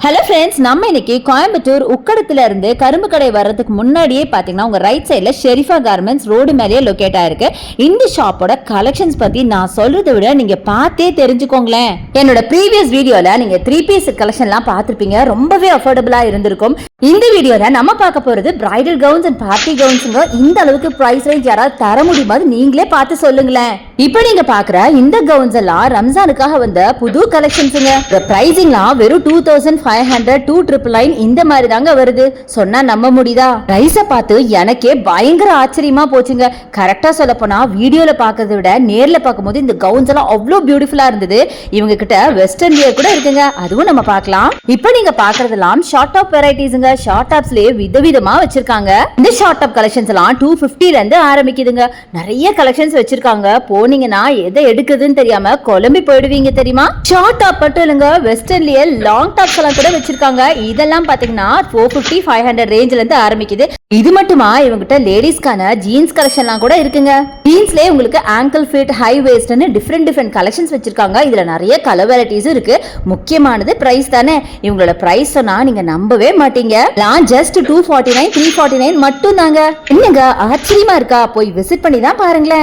Hello friends, நம்ம இன்னைக்கு கோயம்புத்தூர் உக்கடத்துல இருந்து கரும்பு கடை வர்றதுக்கு முன்னாடியே பாத்தீங்கன்னா உங்க ரைட் சைட்ல ஷெரிஃபா கார்மெண்ட்ஸ் ரோடு மேலேயே லொகேட் ஆயிருக்கு. இந்த ஷாப்போட கலெக்ஷன்ஸ் பத்தி நான் சொல்றதை விட நீங்க பார்த்தே தெரிஞ்சுக்கோங்களேன். என்னோட ப்ரீவியஸ் வீடியோல நீங்க 3 பீஸ் கலெக்ஷன்லாம் பார்த்திருப்பீங்க. ரொம்பவே அஃபோர்டபுளா இருந்திருக்கும். இந்த வீடியோல நம்ம பார்க்க போறது பிரைடல் கவுன்ஸ் அண்ட் பார்ட்டி கவுன்ஸ்ங்க. இந்த அளவுக்கு பிரைஸ் ரேஞ்ச் யாராவது தர முடியுமா நீங்களே பார்த்து சொல்லுங்களேன். இப்போ நீங்க பாக்குற இந்த கவுன்ஸ் எல்லாம் ரம்ஜானுக்காக வந்த புது கலெக்ஷன்ஸ்ங்க. பிரைசிங்லாம் வெறும் 2500 2999 இந்த மாதிரி தாங்க வருது. சொன்னா நம்ப முடியுதா? பிரைஸ பார்த்து எனக்கே பயங்கர ஆச்சரியமா போச்சுங்க. கரெக்டா சொல்ல போனா வீடியோல பார்க்கறத விட நேர்ல பார்க்கும்போது இந்த கவுன்ஸ் எல்லாம் அவ்வளவு பியூட்டிஃபுல்லா இருந்தது. இவங்க கிட்ட வெஸ்டர்ன் வியர் கூட இருக்குங்க, அதுவும் நம்ம பார்க்கலாம். இப்போ நீங்க பாக்குறதெல்லாம் ஷார்ட் டாப் வெரைட்டிஸ்ங்க. ஷார்ட் டாப்ஸ்லயே விதவிதமா வச்சிருக்காங்க. இந்த ஷார்ட் டாப் கலெக்ஷன்ஸ் எல்லாம் 250 ல இருந்து ஆரம்பிக்குதுங்க. நிறைய கலெக்ஷன்ஸ் வச்சிருக்காங்க. போனீங்கன்னா எதை எடுக்குதுன்னு தெரியாம குழம்பி போயிடுவீங்க தெரியுமா? ஷார்ட் டாப் மட்டும் இல்லைங்க, வெஸ்டர்ன்லயே லாங் டாப்ஸ் எல்லாம் கூட வச்சிருக்காங்க. இதெல்லாம் பாத்தீங்கன்னா 450 500 ரேஞ்ச்ல இருந்து ஆரம்பிக்குது. இது மட்டுமா, இவங்கிட்ட லேடிஸ்க்கான ஜீன்ஸ் கலெக்ஷன்லாம் கூட இருக்குங்க. ஜீன்ஸ்லயே உங்களுக்கு ஆங்கிள் ஃபிட், ஹை வேஸ்ட்னு டிஃபரெண்ட் கலெக்ஷன்ஸ் வச்சிருக்காங்க. இதுல நிறைய கலர் வெரைட்டிஸ் இருக்கு. முக்கியமானது பிரைஸ் தானே. இவங்களோட பிரைஸ் சொன்னா நீங்க நம்பவே மாட்டீங்க. ஜஸ்ட் 249 349 மட்டும் தாங்க. என்னங்க ஆச்சரியமா இருக்கா? போய் விசிட் பண்ணி தான் பாருங்களேன்.